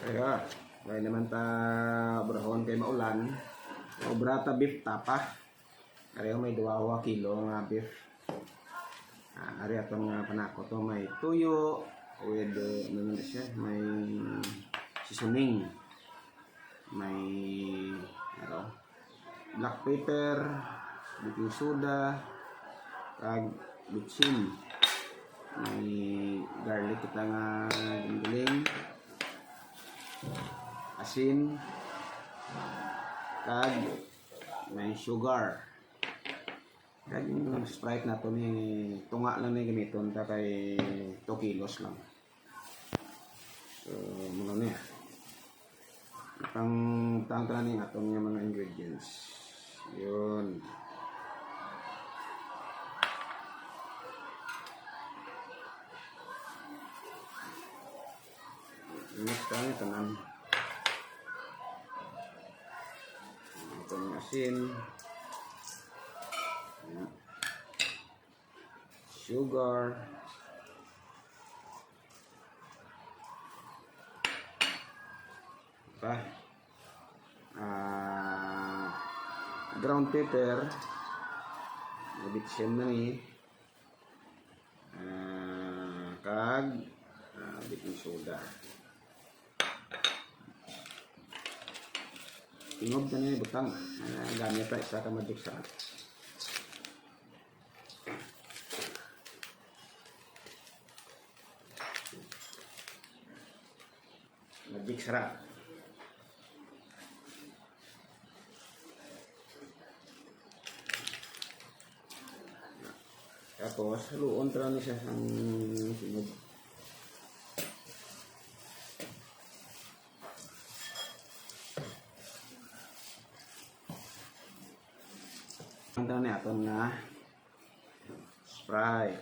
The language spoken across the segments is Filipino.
Kaya, dahil naman ta brahon kay maulan, obra ta beef tapa. Kaya may 2 kilo nga beef. Ari atong panako to may tuyo with ano na siya, may seasoning. May black pepper, baking soda, kag bitsin. May garlic kita nga giling, asin, kag may sugar. Kag yung Sprite na to ni tunga lang na gamiton ta kay 2 kilos lang. So muna niya. Tang ni atong mga ingredients. Yun. Mix tayo tanan. Ito yung asin. Sugar. Pa. Ground pepper. Bitsin na ni. Kag baking soda. Tingog na niya butang. Gamit pa isa ka magic sarap. Magic sarap. Tapos haluon tra ni siya ang tingog. Ito na aton nga Sprite.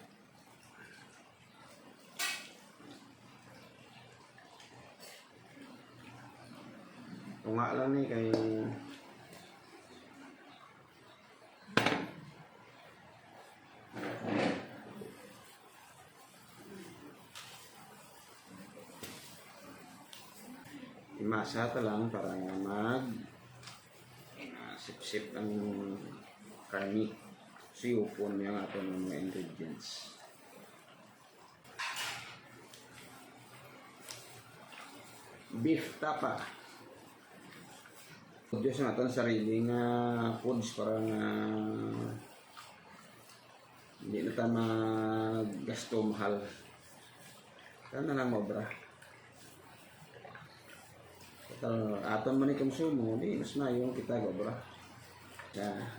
Tunga lang ni kay imasa ta lang para mag sip-sip ang karni. Siyupon yung ato ng mga ingredients. Beef tapa. Diyos na ato sariling foods para nga hindi na tayo maggasto mahal. Kaya na lang obra. Aton man i-consumo, di mas na yung kita obra.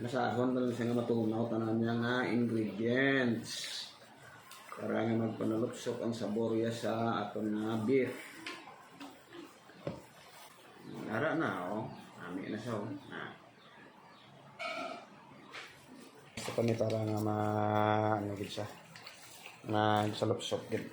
Nasahon na lang siya nga matunaw tanan niya nga ingredients para nga magpanalupsok ang saborya sa aton nga beef. Ara na ami na siya ito pa ni para nga ano gid siya na salupsok gid.